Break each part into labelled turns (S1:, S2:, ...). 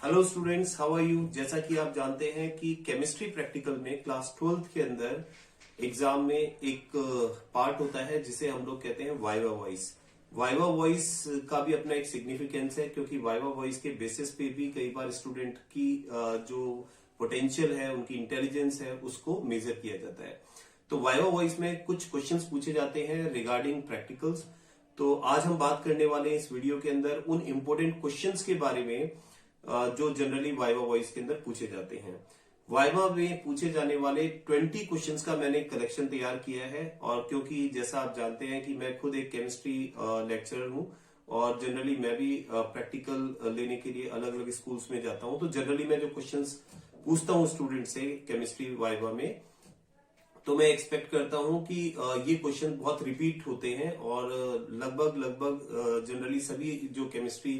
S1: Hello students, how are you. जैसा कि आप जानते हैं कि केमिस्ट्री प्रैक्टिकल में क्लास 12th के अंदर एग्जाम में एक पार्ट होता है जिसे हम लोग कहते हैं वाइवा वॉइस। वाइवा वॉइस का भी अपना एक सिग्निफिकेंस है, क्योंकि वाइवा वॉइस के बेसिस पे भी कई बार स्टूडेंट की जो पोटेंशियल है, उनकी इंटेलिजेंस है, उसको मेजर किया जाता है। तो वाइवा वॉइस में कुछ क्वेश्चंस पूछे जाते हैं रिगार्डिंग प्रैक्टिकल्स। तो आज हम बात करने वाले हैं इस वीडियो के अंदर उन इंपॉर्टेंट क्वेश्चंस के बारे में जो जनरली वाइवा वॉइस के अंदर पूछे जाते हैं। वाइवा में पूछे जाने वाले 20 क्वेश्चंस का मैंने कलेक्शन तैयार किया है। और क्योंकि जैसा आप जानते हैं कि मैं खुद एक केमिस्ट्री लेक्चरर हूं और जनरली मैं भी प्रैक्टिकल लेने के लिए अलग अलग स्कूल्स में जाता हूं, तो जनरली मैं जो क्वेश्चंस पूछता हूं स्टूडेंट से केमिस्ट्री वाइवा में, तो मैं एक्सपेक्ट करता हूं कि ये क्वेश्चन बहुत रिपीट होते हैं और लगभग जनरली सभी जो केमिस्ट्री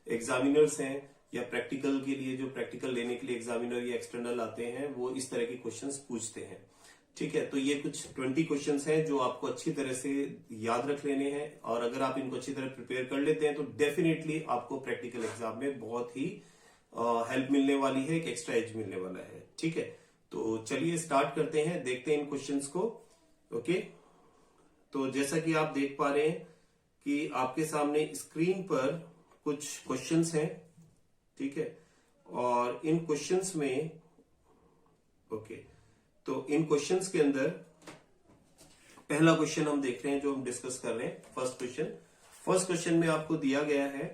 S1: एग्जामिनर्स हैं या प्रैक्टिकल के लिए जो प्रैक्टिकल लेने के लिए एग्जामिनर या एक्सटर्नल आते हैं, वो इस तरह के क्वेश्चंस पूछते हैं। ठीक है, तो ये कुछ 20 क्वेश्चंस हैं जो आपको अच्छी तरह से याद रख लेने हैं, और अगर आप इनको अच्छी तरह प्रिपेयर कर लेते हैं तो डेफिनेटली आपको प्रैक्टिकल एग्जाम में बहुत ही हेल्प मिलने वाली है, एक एक्स्ट्रा एज मिलने वाला है। ठीक है, तो चलिए स्टार्ट करते हैं, देखते हैं इन क्वेश्चंस को। ओके, तो जैसा कि आप देख पा रहे हैं कि आपके सामने स्क्रीन पर कुछ क्वेश्चंस हैं। ठीक है, और इन क्वेश्चंस में तो इन क्वेश्चंस के अंदर पहला क्वेश्चन हम देख रहे हैं जो हम डिस्कस कर रहे हैं। फर्स्ट क्वेश्चन में आपको दिया गया है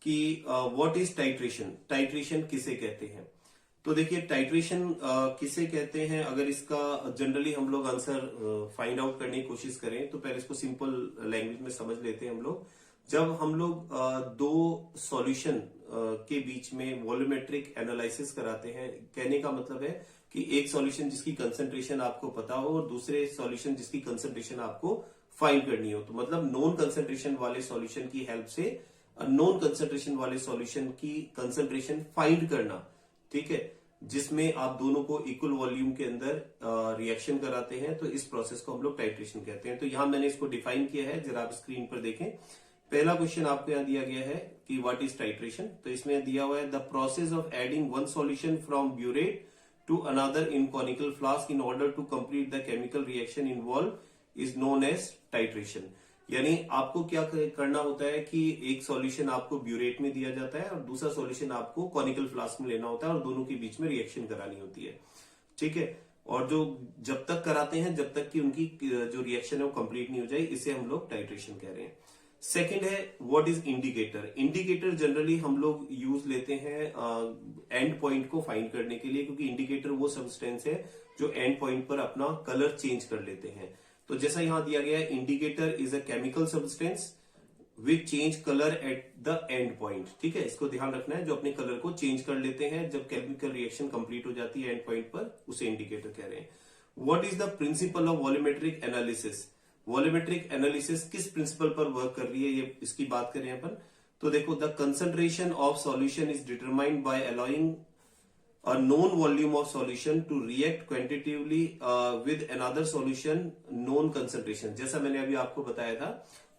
S1: कि व्हाट इज टाइट्रेशन। टाइट्रेशन किसे कहते हैं? तो देखिए, टाइट्रेशन किसे कहते हैं, अगर इसका जनरली हम लोग आंसर फाइंड आउट करने की कोशिश करें तो पहले इसको सिंपल लैंग्वेज में समझ लेते हैं हम लोग। जब हम लोग दो सॉल्यूशन के बीच में वॉल्यूमेट्रिक एनालिसिस कराते हैं, कहने का मतलब है कि एक सॉल्यूशन जिसकी कंसंट्रेशन आपको पता हो और दूसरे सॉल्यूशन जिसकी कंसंट्रेशन आपको फाइंड करनी हो, तो मतलब नॉन कंसंट्रेशन वाले सॉल्यूशन की हेल्प से नॉन कंसंट्रेशन वाले सॉल्यूशन की कंसंट्रेशन फाइंड करना। ठीक है, जिसमें आप दोनों को इक्वल वॉल्यूम के अंदर रिएक्शन कराते हैं, तो इस प्रोसेस को हम लोग टाइट्रेशन कहते हैं। तो यहां मैंने इसको डिफाइन किया है, जरा आप स्क्रीन पर देखें। पहला क्वेश्चन आपको यहां दिया गया है कि व्हाट इज टाइट्रेशन। तो इसमें दिया हुआ है the process of adding one solution from burette to another in conical flask in order to complete the chemical reaction involve is known as titration. यानी आपको क्या करना होता है कि एक सॉल्यूशन आपको ब्यूरेट में दिया जाता है और दूसरा सॉल्यूशन आपको कॉनिकल फ्लास्क में लेना होता है और दोनों के बीच में रिएक्शन करानी होती है। ठीक है, और जो जब तक कराते हैं जब तक कि उनकी जो रिएक्शन है वो कंप्लीट नहीं हो जाए, इसे हम लोग टाइट्रेशन कह रहे हैं। सेकेंड है what is indicator. Indicator generally हम लोग यूज लेते हैं एंड पॉइंट को फाइंड करने के लिए, क्योंकि इंडिकेटर वो सब्सटेंस है जो एंड पॉइंट पर अपना कलर चेंज कर लेते हैं। तो जैसा यहां दिया गया है, indicator is a chemical substance which change colour at the end point. ठीक है, इसको ध्यान रखना है, जो अपने कलर को चेंज कर लेते हैं जब केमिकल रिएक्शन कंप्लीट हो जाती है एंड पॉइंट पर, उसे इंडिकेटर कह रहे हैं। What is the principle of volumetric analysis. Volumetric analysis किस प्रिंसिपल पर वर्क कर रही है, ये इसकी बात करें अपन। तो देखो, the concentration of solution is determined by allowing a known volume of solution to react quantitatively with another solution known concentration। जैसा मैंने अभी आपको बताया था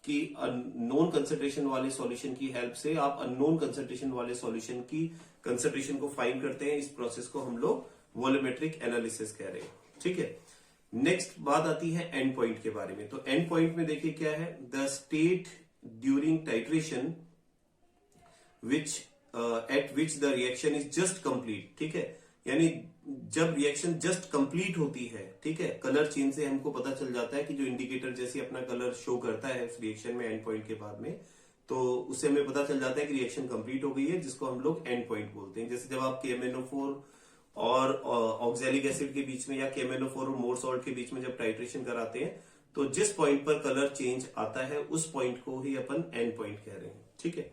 S1: कि नॉन कंसंट्रेशन वाले सॉल्यूशन की हेल्प से आप अननोन कंसंट्रेशन वाले सॉल्यूशन की कंसंट्रेशन को फाइंड करते हैं। इस प्रोसेस को हम लोग वॉल्यूमेट्रिक एनालिसिस कह रहे हैं। ठीक है, नेक्स्ट बात आती है एंड पॉइंट के बारे में। तो एंड पॉइंट में देखिए क्या है, the state during titration which eight which the reaction is just complete. ठीक है, यानी जब रिएक्शन जस्ट कंप्लीट होती है, ठीक है, कलर चेंज से हमको पता चल जाता है कि जो इंडिकेटर जैसे अपना कलर शो करता है उस रिएक्शन में एंड पॉइंट के बाद में, तो उससे हमें पता चल जाता है कि रिएक्शन कंप्लीट हो गई है, जिसको हम लोग एंड पॉइंट बोलते हैं। जैसे जब आप KMnO4 और ऑक्सैलिक एसिड के बीच में या KMnO4 और मोर सॉल्ट के बीच में जब टाइट्रेशन कराते हैं, तो जिस पॉइंट पर कलर चेंज आता है उस पॉइंट को ही अपन एंड पॉइंट कह रहे हैं। ठीक है,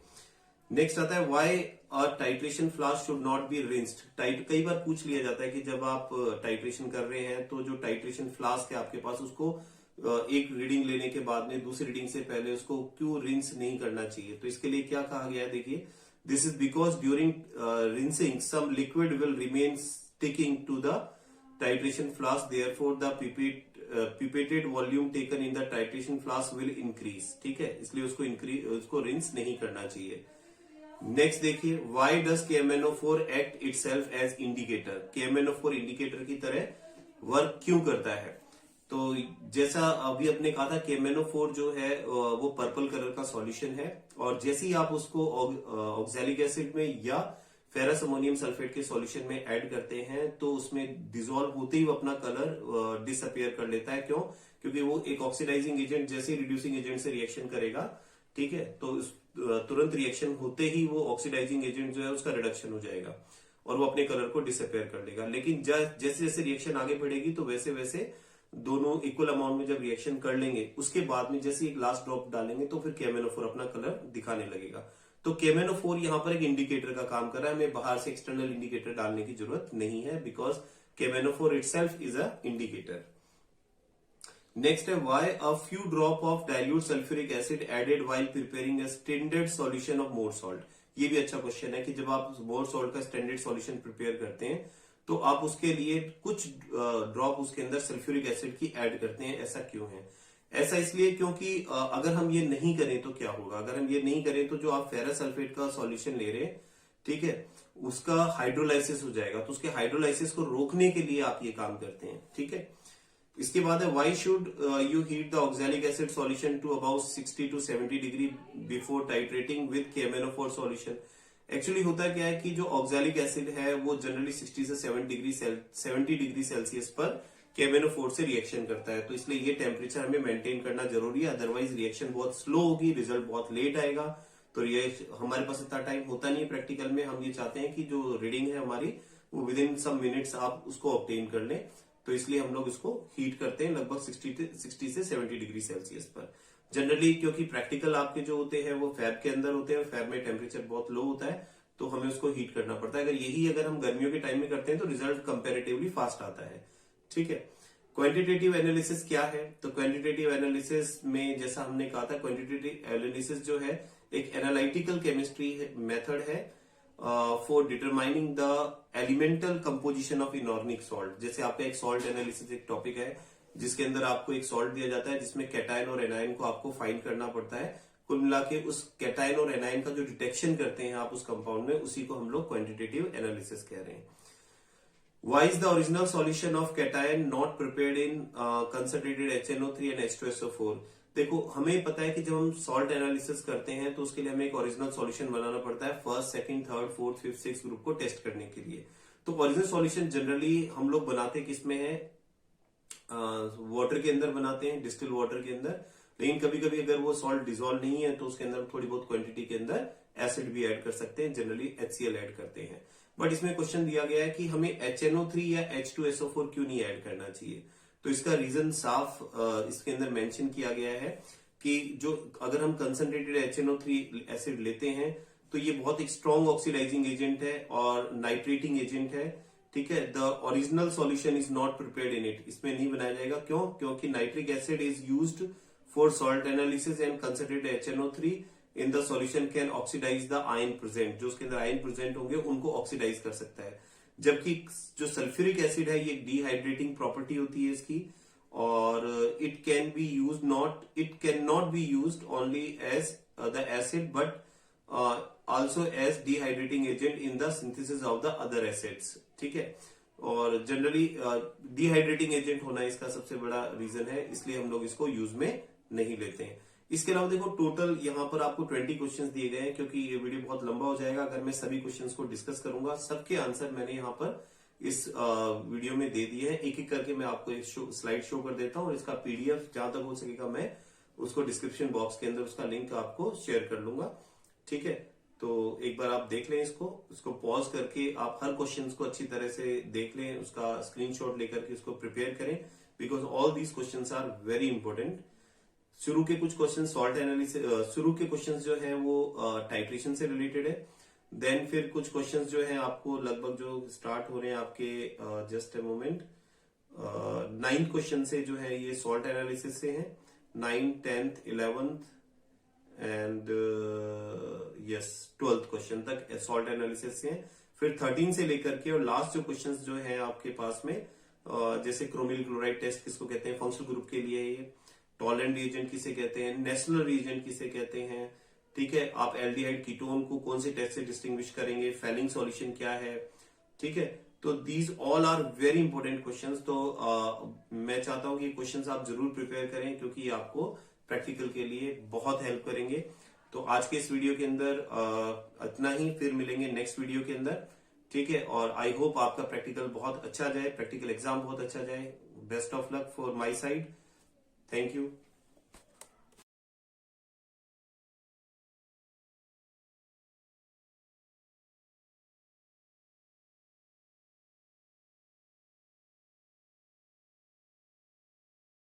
S1: नेक्स्ट आता है why a titration flask should not be rinsed. कई बार पूछ लिया जाता है कि जब आप टाइट्रेशन कर रहे हैं तो जो टाइट्रेशन फ्लास्क है आपके पास, उसको एक रीडिंग लेने के बाद में दूसरी रीडिंग से पहले उसको क्यों रिंस नहीं करना चाहिए। तो इसके लिए क्या कहा गया है, देखिए, this is because during rinsing some liquid will remain sticking to the titration flask, therefore the pipetted volume taken in the titration flask will increase. ठीक है, इसलिए उसको रिंस नहीं करना चाहिए। नेक्स्ट देखिए, why does KMnO4 act itself as indicator. KMnO4 indicator की तरह वर्क क्यों करता है? तो जैसा अभी अपने कहा था, KMnO4 जो है वो पर्पल कलर का सॉल्यूशन है, और जैसे ही आप उसको ऑक्सैलिक एसिड में या फेरस अमोनियम सल्फेट के सॉल्यूशन में ऐड करते हैं तो उसमें डिसॉल्व होते ही वो अपना कलर डिसअपियर कर लेता है। क्यों? क्योंकि वो एक ऑक्सीडाइजिंग एजेंट जैसे रिड्यूसिंग एजेंट से रिएक्शन करेगा, ठीक है, तो तुरंत रिएक्शन होते ही वो ऑक्सीडाइजिंग एजेंट जो है उसका रिडक्शन हो जाएगा और वो अपने कलर को डिसअपियर कर लेगा। लेकिन जैसे जैसे रिएक्शन आगे बढ़ेगी तो वैसे वैसे दोनों इक्वल अमाउंट में जब रिएक्शन कर लेंगे, उसके बाद में जैसे एक लास्ट ड्रॉप डालेंगे तो फिर KMnO4 अपना कलर दिखाने लगेगा। तो KMnO4 यहाँ पर एक इंडिकेटर का काम कर रहा है, हमें बाहर से एक्सटर्नल इंडिकेटर डालने की जरूरत नहीं है, because KMnO4 itself is a indicator. Next है, why a few drop of dilute sulphuric acid added while preparing a standard solution of Mohr salt. ये भी अच्छा क्वेश्चन है कि जब आप मोर सॉल्ट का स्टैंडर्ड सॉल्यूशन प्रिपेयर करते हैं तो आप उसके लिए कुछ ड्रॉप उसके अंदर सल्फ्यूरिक एसिड की ऐड करते हैं। ऐसा क्यों है? ऐसा इसलिए क्योंकि अगर हम ये नहीं करें तो क्या होगा? अगर हम ये नहीं करें तो जो आप फेरस सल्फेट का सॉल्यूशन ले रहे हैं, ठीक है, उसका हाइड्रोलाइसिस हो जाएगा, तो उसके हाइड्रोलाइसिस को रोकने के लिए आप ये काम करते हैं, ठीक है। इसके बाद है, why should you heat the oxalic acid solution to about 60 to 70 degree before titrating with KMnO4 solution. Actually होता क्या है कि जो ऑक्सैलिक एसिड है वो जनरली 60 से 70 डिग्री सेल्सियस पर KMnO4 से रिएक्शन करता है, तो इसलिए ये टेम्परेचर हमें मेंटेन करना जरूरी है, अदरवाइज रिएक्शन बहुत स्लो होगी, रिजल्ट बहुत लेट आएगा। तो ये हमारे पास इतना टाइम होता नहीं है प्रैक्टिकल में, हम ये चाहते हैं कि जो रीडिंग है हमारी वो विद इन सम मिनट्स आप उसको ऑब्टेन कर लें, तो इसलिए हम लोग इसको हीट करते हैं लगभग 60 से 70 डिग्री सेल्सियस पर जनरली, क्योंकि प्रैक्टिकल आपके जो होते हैं वो फैब के अंदर होते हैं, फैब में टेम्परेचर बहुत लो होता है तो हमें उसको हीट करना पड़ता है। अगर हम गर्मियों के टाइम में करते हैं तो रिजल्ट कंपेरेटिवली फास्ट आता है, ठीक है। क्वांटिटेटिव एनालिसिस क्या है? तो क्वांटिटेटिव एनालिसिस में जैसा हमने कहा था, क्वांटिटेटिव एनालिसिस जो है एक एनालिटिकल केमिस्ट्री मेथड है for determining the elemental composition of inorganic salt. जैसे आपका एक सॉल्ट एनालिसिस एक टॉपिक है जिसके अंदर आपको एक सॉल्ट दिया जाता है जिसमें कैटायन और एनायन को आपको फाइंड करना पड़ता है। कुल मिला के उस कैटायन और एनायन का जो डिटेक्शन करते हैं आप उस कंपाउंड में, उसी को हम लोग क्वांटिटेटिव एनालिसिस कह रहे हैं। Why is the original solution of cation not prepared in concentrated HNO3 and H2SO4? देखो, हमें पता है कि जब हम सॉल्ट एनालिसिस करते हैं तो उसके लिए हमें एक ओरिजिनल सॉल्यूशन बनाना पड़ता है first, second, third, fourth, fifth, six group को टेस्ट करने के लिए। तो ओरिजिनल सॉल्यूशन जनरली हम लोग बनाते किसमें है? वाटर के अंदर बनाते हैं, डिस्टिल वाटर के अंदर। लेकिन कभी कभी अगर वो सॉल्ट डिजोल्व नहीं है तो उसके अंदर थोड़ी बहुत क्वांटिटी के अंदर एसिड भी ऐड कर सकते हैं, जनरली HCl ऐड करते हैं। बट इसमें क्वेश्चन दिया गया है कि हमें HNO3 या H2SO4 क्यों नहीं ऐड करना चाहिए? तो इसका रीजन साफ इसके अंदर मेंशन किया गया है कि जो अगर हम कंसंट्रेटेड HNO3 एसिड लेते हैं तो ये बहुत एक स्ट्रॉन्ग ऑक्सीडाइजिंग एजेंट है और नाइट्रेटिंग एजेंट है, ठीक है। The original solution is not prepared in it, इसमें नहीं बनाया जाएगा। क्यों? क्योंकि nitric acid is used for salt analysis and concentrated HNO3 in the solution can oxidize the ion present. जो उसके अंदर आयन प्रेजेंट होंगे उनको ऑक्सीडाइज कर सकता है, जबकि जो सल्फ्यूरिक एसिड है ये डिहाइड्रेटिंग प्रॉपर्टी होती है इसकी, और it can not be used only as the acid but also as dehydrating agent in the synthesis of the other acids, ठीक है। और जनरली डिहाइड्रेटिंग एजेंट होना इसका सबसे बड़ा रीजन है, इसलिए हम लोग इसको यूज में नहीं लेते हैं। इसके अलावा देखो, टोटल यहाँ पर आपको 20 क्वेश्चंस दिए गए हैं, क्योंकि ये वीडियो बहुत लंबा हो जाएगा अगर मैं सभी क्वेश्चंस को डिस्कस करूंगा। सबके आंसर मैंने यहाँ पर इस वीडियो में दे दिए हैं, एक एक करके मैं आपको एक स्लाइड शो कर देता हूँ, और इसका PDF जहां तक हो सकेगा मैं उसको डिस्क्रिप्शन बॉक्स के अंदर उसका लिंक आपको शेयर कर लूंगा, ठीक है। तो एक बार आप देख लें इसको पॉज करके आप हर क्वेश्चन को अच्छी तरह से देख लें, उसका स्क्रीनशॉट लेकर के उसको प्रिपेयर करें, because all these questions are very important. शुरू के कुछ क्वेश्चन सॉल्ट एनालिसिस, शुरू के क्वेश्चन जो है वो टाइट्रेशन से रिलेटेड है। देन फिर कुछ क्वेश्चन जो है आपको लगभग जो स्टार्ट हो रहे हैं आपके just a moment, 9th question से जो है ये सॉल्ट एनालिसिस से है, 9th, 10th, 11th and yes 12th question तक सॉल्ट एनालिसिस से है। फिर 13 से लेकर के और लास्ट जो क्वेश्चंस जो है आपके पास में जैसे क्रोमिल क्लोराइड टेस्ट किसको कहते हैं, फंक्शनल ग्रुप के लिए ये टॉलरेंट रिएजेंट किसे कहते हैं, नेशनल रिएजेंट किसे कहते हैं, ठीक है, आप एल्डिहाइड कीटोन को कौन से टेस्ट से डिस्टिंग्विश करेंगे, फेनिंग सॉल्यूशन क्या है, ठीक है। तो these all are very important questions. तो मैं चाहता हूं कि क्वेश्चंस आप जरूर प्रिपेयर करें, क्योंकि ये आपको प्रैक्टिकल के लिए बहुत हेल्प करेंगे। तो आज के इस वीडियो के अंदर इतना ही, फिर मिलेंगे नेक्स्ट वीडियो के अंदर, ठीक है। और आई होप आपका प्रैक्टिकल बहुत अच्छा जाए, प्रैक्टिकल एग्जाम बहुत अच्छा जाए। Best of luck for my side. Thank you.